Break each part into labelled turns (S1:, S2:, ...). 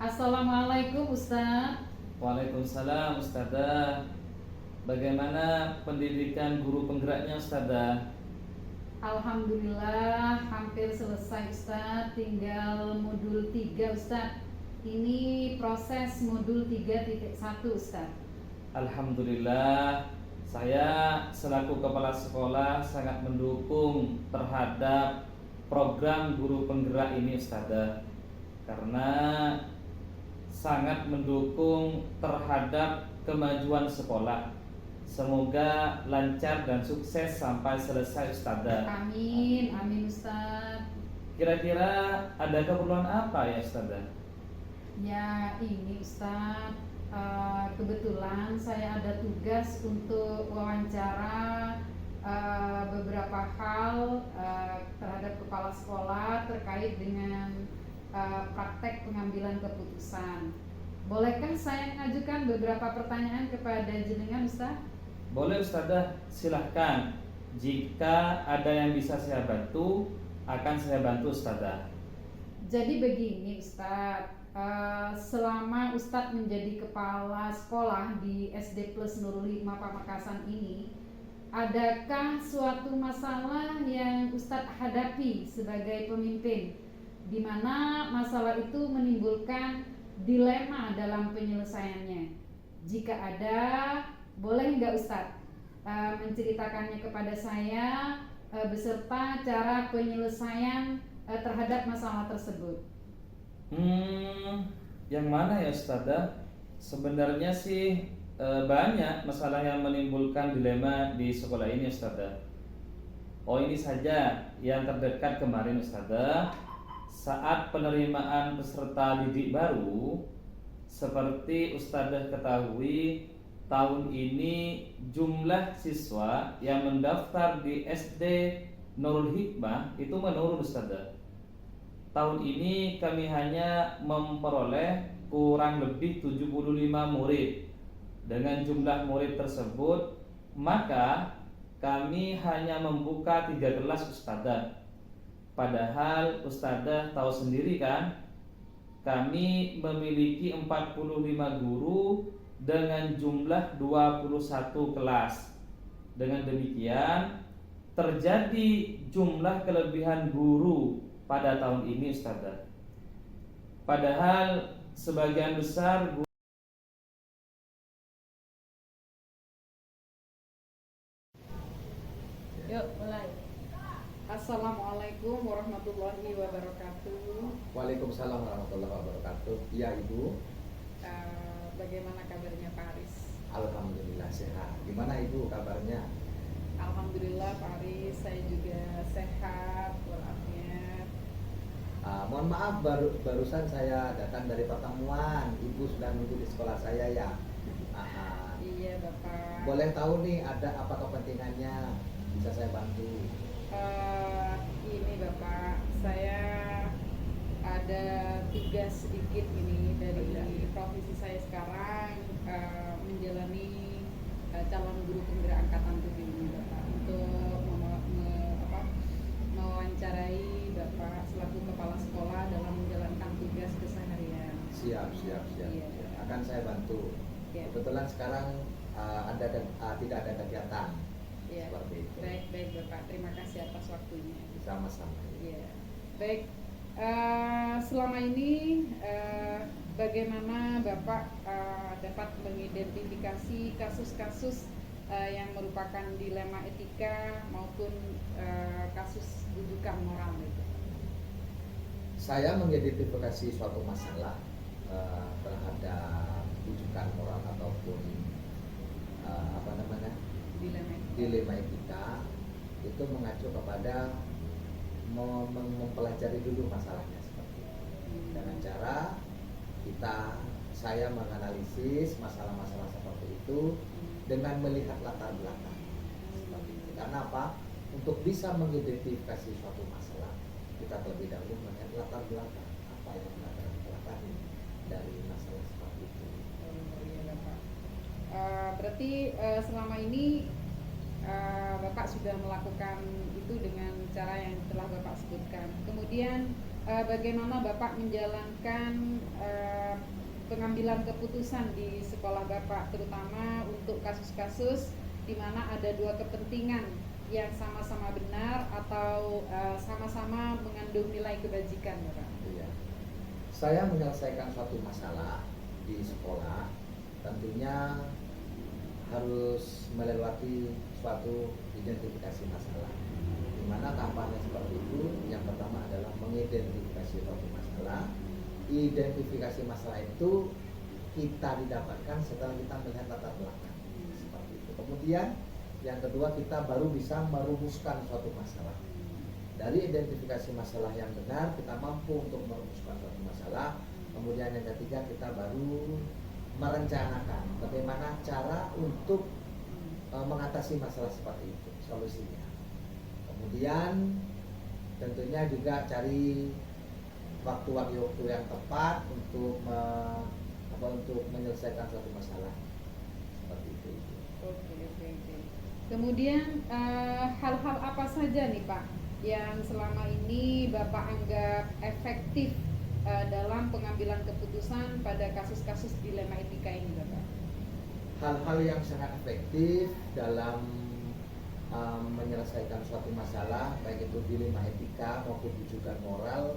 S1: Assalamualaikum Ustaz.
S2: Waalaikumsalam Ustazah. Bagaimana pendidikan guru penggeraknya Ustazah?
S1: Alhamdulillah hampir selesai Ustaz. Tinggal modul 3 Ustaz. Ini proses modul 3.1 Ustaz.
S2: Alhamdulillah, saya selaku kepala sekolah sangat mendukung terhadap program guru penggerak ini Ustazah, karena sangat mendukung terhadap kemajuan sekolah. Semoga lancar dan sukses sampai selesai Ustazah.
S1: Amin, amin Ustaz.
S2: Kira-kira ada keperluan apa ya Ustazah?
S1: Ya ini Ustaz, kebetulan saya ada tugas untuk wawancara beberapa hal terhadap kepala sekolah terkait dengan praktek pengambilan keputusan. Bolehkah saya mengajukan beberapa pertanyaan kepada jenengan Ustaz?
S2: Boleh Ustazah, silahkan. Jika ada yang bisa saya bantu, akan saya bantu Ustazah.
S1: Jadi begini Ustaz, selama Ustadz menjadi kepala sekolah di SD Plus Nurul Hikmah Pamekasan ini, adakah suatu masalah yang Ustadz hadapi sebagai pemimpin, di mana masalah itu menimbulkan dilema dalam penyelesaiannya? Jika ada, boleh nggak Ustadz menceritakannya kepada saya beserta cara penyelesaian terhadap masalah tersebut?
S2: Yang mana ya Ustazah? Sebenarnya sih banyak masalah yang menimbulkan dilema di sekolah ini Ustazah. Oh, ini saja yang terdekat kemarin Ustazah. Saat penerimaan peserta didik baru, seperti Ustazah ketahui, tahun ini jumlah siswa yang mendaftar di SD Nurul Hikmah itu menurun Ustazah. Tahun ini kami hanya memperoleh kurang lebih 75 murid. Dengan jumlah murid tersebut, maka kami hanya membuka 3 kelas Ustazah. Padahal Ustazah tahu sendiri kan, kami memiliki 45 guru dengan jumlah 21 kelas. Dengan demikian, terjadi jumlah kelebihan guru pada tahun ini Ustazah. Padahal sebagian besar guru.
S1: Yuk mulai. Assalamualaikum warahmatullahi wabarakatuh.
S3: Waalaikumsalam warahmatullahi wabarakatuh. Iya Ibu.
S1: Bagaimana kabarnya Pak Aris?
S3: Alhamdulillah sehat. Gimana Ibu kabarnya?
S1: Alhamdulillah Pak Aris, saya juga sehat walafiat.
S3: Mohon maaf barusan saya datang dari pertemuan. Ibu sudah nunggu di sekolah saya ya.
S1: Iya Bapak.
S3: Boleh tahu nih ada apa kepentingannya? Bisa saya bantu?
S1: Ini Bapak, saya ada tugas sedikit ini dari profesi saya sekarang, menjalani calon guru penggerak angkatan 7 ini Bapak, untuk mewawancarai Bapak selaku kepala sekolah dalam menjalankan tugas keseharian.
S3: Siap.
S1: Iya.
S3: Akan saya bantu.
S1: Iya.
S3: Kebetulan sekarang tidak ada kegiatan.
S1: Iya.
S3: Seperti itu.
S1: Baik Bapak, terima kasih atas waktunya.
S3: Sama-sama.
S1: Iya. Baik. Selama ini bagaimana Bapak dapat mengidentifikasi kasus-kasus yang merupakan dilema etika maupun kasus rujukan moral itu?
S3: Saya mengidentifikasi suatu masalah terhadap rujukan moral ataupun dilema etika itu mengacu kepada mempelajari dulu masalahnya seperti itu. Dengan cara saya menganalisis masalah-masalah seperti itu dengan melihat latar belakang seperti itu. Karena apa? Untuk bisa mengidentifikasi suatu masalah, kita terlebih dahulu melihat latar belakang apa yang melatar belakangi dari masalah seperti itu.
S1: Berarti selama ini Bapak sudah melakukan itu dengan cara yang telah Bapak sebutkan. Kemudian bagaimana Bapak menjalankan pengambilan keputusan di sekolah Bapak, terutama untuk kasus-kasus di mana ada dua kepentingan yang sama-sama benar atau sama-sama mengandung nilai kebajikan, Bapak.
S3: Iya. Saya menyelesaikan suatu masalah di sekolah, tentunya harus melewati suatu identifikasi masalah. Di mana tahapannya seperti itu. Yang pertama adalah mengidentifikasi suatu masalah. Identifikasi masalah itu kita didapatkan setelah kita melihat latar belakang, seperti itu. Kemudian yang kedua, kita baru bisa merumuskan suatu masalah. Dari identifikasi masalah yang benar, kita mampu untuk merumuskan suatu masalah. Kemudian yang ketiga, kita baru merencanakan bagaimana cara untuk mengatasi masalah seperti itu, solusinya. Kemudian tentunya juga cari waktu-waktu yang tepat untuk untuk menyelesaikan suatu masalah seperti itu.
S1: Oke. Kemudian hal-hal apa saja nih Pak yang selama ini Bapak anggap efektif dalam pengambilan keputusan pada kasus-kasus dilema etika ini, Bapak?
S3: Hal-hal yang sangat efektif dalam menyelesaikan suatu masalah, baik itu dilema etika maupun rujukan moral,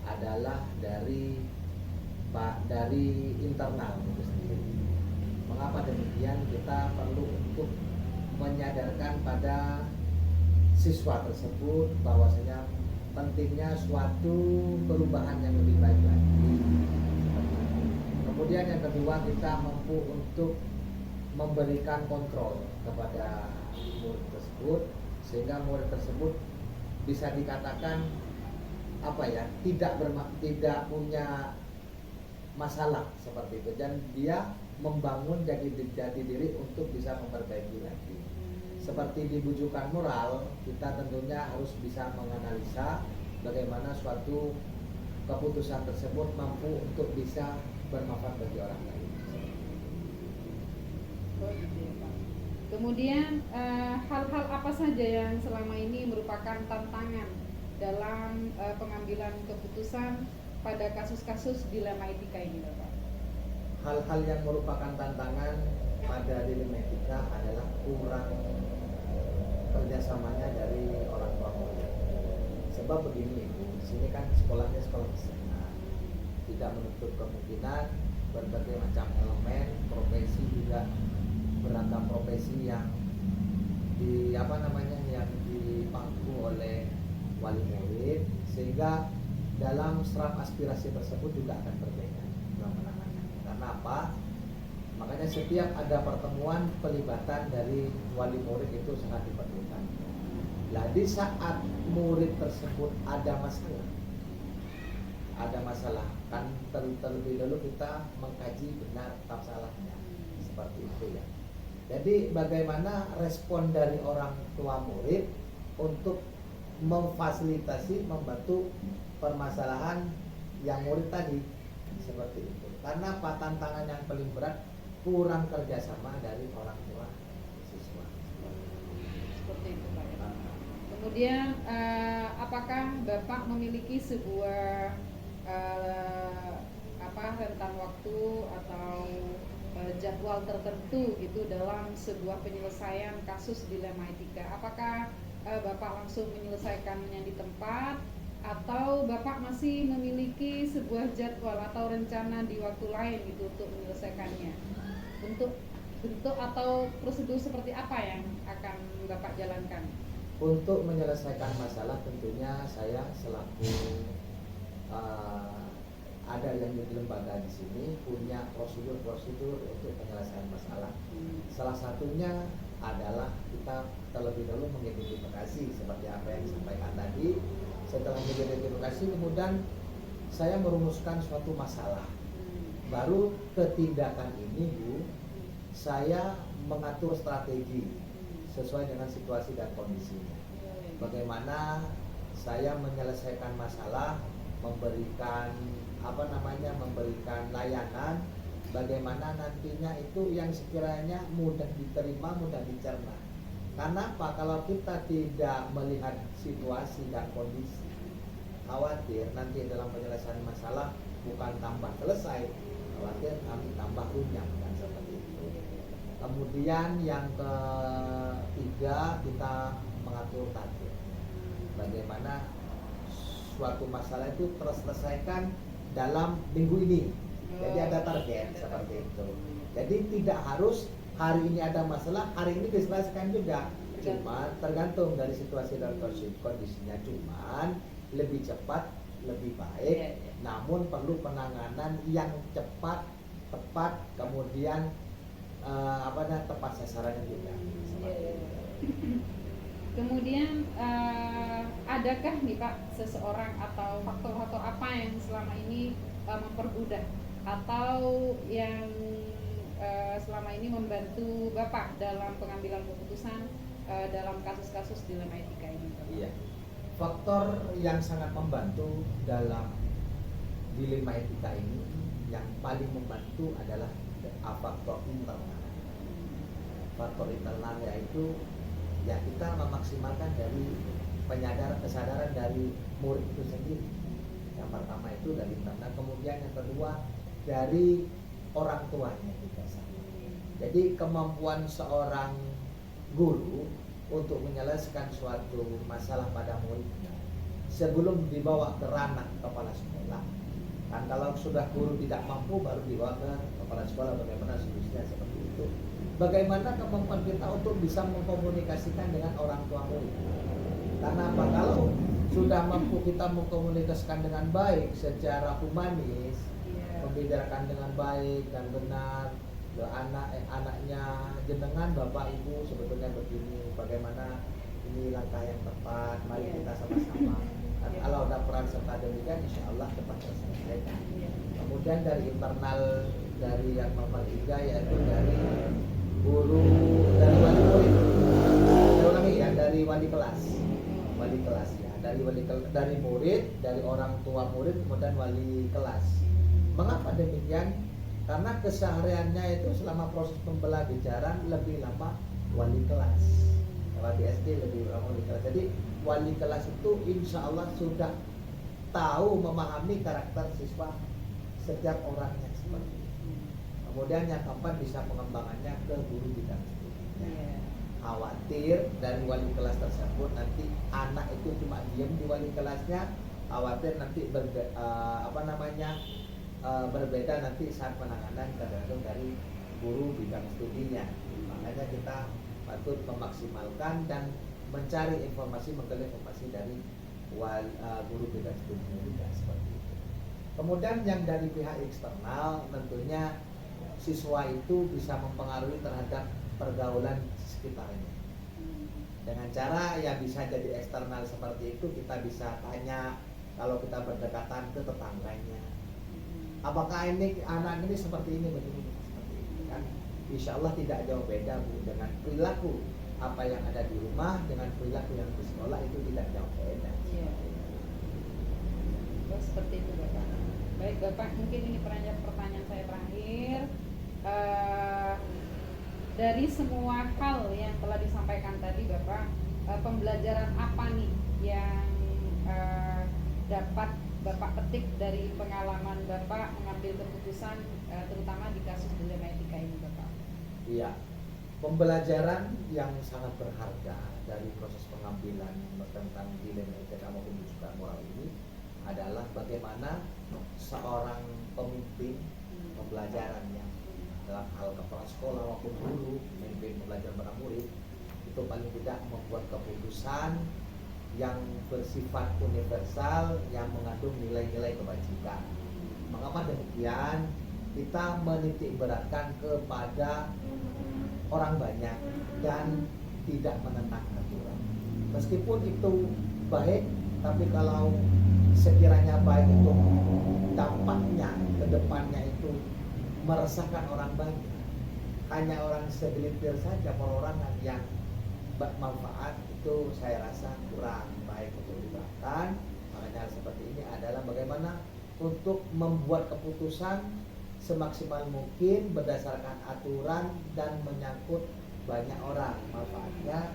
S3: adalah dari internal itu sendiri. Mengapa demikian? Kita perlu untuk menyadarkan pada siswa tersebut bahwasanya pentingnya suatu perubahan yang lebih baik lagi. Kemudian yang kedua, kita mampu untuk memberikan kontrol kepada murid tersebut, sehingga murid tersebut bisa dikatakan tidak punya masalah seperti itu, dan dia membangun jati diri untuk bisa memperbaiki lagi. Seperti di bujukan moral, kita tentunya harus bisa menganalisa bagaimana suatu keputusan tersebut mampu untuk bisa bermanfaat bagi orang lain.
S1: Kemudian hal-hal apa saja yang selama ini merupakan tantangan dalam pengambilan keputusan pada kasus-kasus dilema etika ini, Bapak?
S3: Hal-hal yang merupakan tantangan pada dilema etika adalah kurang kerjasamanya dari orang tua murid. Sebab begini, di sini kan sekolahnya sekolah kesehatan, tidak menutup kemungkinan berbagai macam elemen profesi, juga beragam profesi yang yang dipangku oleh wali murid, sehingga dalam serap aspirasi tersebut juga akan berbeda dalam penanganan. Karena apa? Makanya setiap ada pertemuan, pelibatan dari wali murid itu sangat diperlukan. Nah, di saat murid tersebut ada masalah, kan terlebih dahulu kita mengkaji benar tak salahnya, seperti itu ya. Jadi bagaimana respon dari orang tua murid untuk memfasilitasi, membantu permasalahan yang murid tadi, seperti itu. Karena apa? Tantangan yang paling berat kurang kerjasama dari orang tua siswa.
S1: Seperti itu, Pak. Kemudian apakah Bapak memiliki sebuah rentang waktu atau jadwal tertentu gitu dalam sebuah penyelesaian kasus dilema etika? Apakah Bapak langsung menyelesaikannya di tempat, atau Bapak masih memiliki sebuah jadwal atau rencana di waktu lain gitu untuk menyelesaikannya? Bentuk atau prosedur seperti apa yang akan Bapak jalankan?
S3: Untuk menyelesaikan masalah, tentunya saya selaku ada yang di lembaga di sini punya prosedur untuk penyelesaian masalah. Salah satunya adalah kita terlebih dahulu mengidentifikasi seperti apa yang disampaikan tadi. Setelah mengidentifikasi, kemudian saya merumuskan suatu masalah. Baru ketindakan ini, Bu, saya mengatur strategi sesuai dengan situasi dan kondisinya. Bagaimana saya menyelesaikan masalah, memberikan layanan, bagaimana nantinya itu yang sekiranya mudah diterima, mudah dicerna. Karena apa? Kalau kita tidak melihat situasi dan kondisi, khawatir nanti dalam penyelesaian masalah bukan tambah selesai, khawatir kami tambah runyam kan seperti itu. Kemudian yang ketiga, kita mengatur target. Bagaimana suatu masalah itu terselesaikan dalam minggu ini. Jadi ada target seperti itu. Jadi tidak harus hari ini ada masalah, hari ini diselesaikan juga. Cuma tergantung dari situasi dan kondisinya. Cuman lebih cepat, lebih baik. Namun perlu penanganan yang cepat, tepat, kemudian tepat sasarannya juga.
S1: Kemudian adakah nih Pak seseorang atau faktor-faktor apa yang selama ini mempermudah atau yang selama ini membantu Bapak dalam pengambilan keputusan dalam kasus-kasus dilema etika ini, Bapak?
S3: Iya. Faktor yang sangat membantu dalam dilema etika ini, yang paling membantu adalah faktor internal. Faktor internal yaitu ya kita memaksimalkan dari kesadaran dari murid itu sendiri. Yang pertama itu dari internal, kemudian yang kedua dari orang tuanya juga sama. Jadi kemampuan seorang guru untuk menyelesaikan suatu masalah pada muridnya sebelum dibawa ke ranah kepala sekolah. Dan kalau sudah guru tidak mampu baru dibawa ke kepala sekolah, bagaimana solusinya seperti itu. Bagaimana kemampuan kita untuk bisa mengkomunikasikan dengan orang tua murid. Karena apa? Kalau sudah mampu kita mengkomunikasikan dengan baik secara humanis, membicarakan dengan baik dan benar ke anaknya, jenengan bapak ibu sebetulnya begini, bagaimana ini langkah yang tepat, mari kita sama-sama. Kalau ada peran serta demikian, insya Allah cepat terselesaikan. Kemudian dari internal, dari yang nomor 3 yaitu dari guru, dari wali murid. Saya ulangi ya, dari wali kelas ya, dari murid, dari orang tua murid, kemudian wali kelas. Mengapa demikian? Karena kesehariannya itu selama proses pembelajaran lebih lama wali kelas. Kalau di SD lebih lama wali kelas. Jadi wali kelas itu insya Allah sudah tahu memahami karakter siswa setiap orangnya seperti itu. Kemudian yang keempat bisa pengembangannya ke guru bidang studinya. Khawatir dari wali kelas tersebut nanti anak itu cuma diam di wali kelasnya, khawatir nanti berbeda nanti saat penanganan tergantung dari guru bidang studinya. Makanya kita patut memaksimalkan dan mencari informasi, menggali informasi dari guru bidang studinya juga seperti itu. Kemudian yang dari pihak eksternal, tentunya siswa itu bisa mempengaruhi terhadap pergaulan sekitarnya. Dengan cara ya bisa jadi eksternal seperti itu, kita bisa tanya kalau kita berdekatan ke tetangganya. Apakah ini anak ini seperti ini, begini seperti itu kan? Insya Allah tidak jauh beda Bu, dengan perilaku apa yang ada di rumah dengan perilaku yang di sekolah itu tidak jauh beda.
S1: Seperti itu Bapak. Baik Bapak, mungkin ini pertanyaan saya terakhir. Dari semua hal yang telah disampaikan tadi Bapak, pembelajaran apa nih yang dapat Bapak petik dari pengalaman Bapak mengambil keputusan terutama di kasus dilema etika ini Bapak?
S3: Iya, pembelajaran yang sangat berharga dari proses pengambilan tentang dilema etika maupun juga moral ini adalah bagaimana seorang pemimpin pembelajarannya dalam hal kepala sekolah maupun guru, pemimpin pembelajaran para murid itu paling tidak membuat keputusan yang bersifat universal yang mengandung nilai-nilai kebajikan. Mengapa demikian? Kita menitik beratkan kepada orang banyak dan tidak menentang aturan. Meskipun itu baik, tapi kalau sekiranya baik itu dampaknya ke depannya itu meresahkan orang banyak, hanya orang segelintir saja perorangan yang bermanfaat, itu saya rasa kurang baik untuk diterapkan. Makanya seperti ini adalah bagaimana untuk membuat keputusan semaksimal mungkin berdasarkan aturan dan menyangkut banyak orang, manfaatnya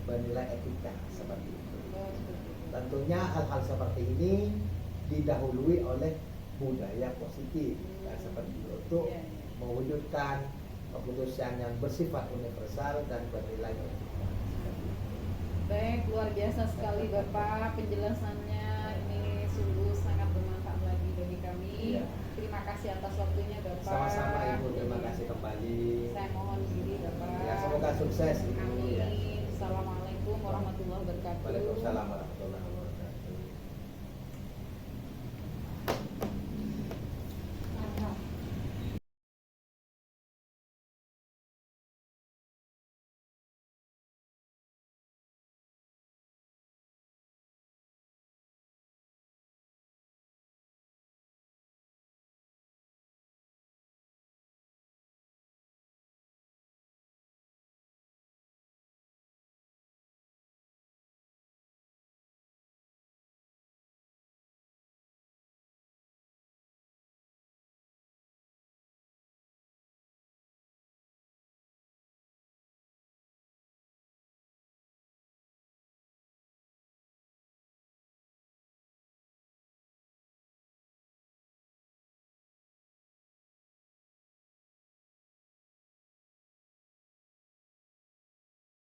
S3: bernilai etika seperti itu.
S1: Oh, seperti itu.
S3: Tentunya hal-hal seperti ini didahului oleh budaya positif dan seperti itu untuk
S1: Iya, iya.
S3: mewujudkan keputusan yang bersifat universal dan bernilai etika.
S1: Baik, luar biasa sekali Bapak penjelasannya, ini sungguh sangat bermanfaat lagi bagi kami.
S3: Iya.
S1: Terima kasih atas waktunya Bapak.
S3: Sama-sama Ibu, terima kasih kembali.
S1: Saya mohon diri Bapak.
S3: Ya, semoga sukses Ibu.
S1: Amin.
S3: Ya.
S1: Assalamualaikum warahmatullahi wabarakatuh.
S3: Waalaikumsalam warahmatullahi wabarakatuh.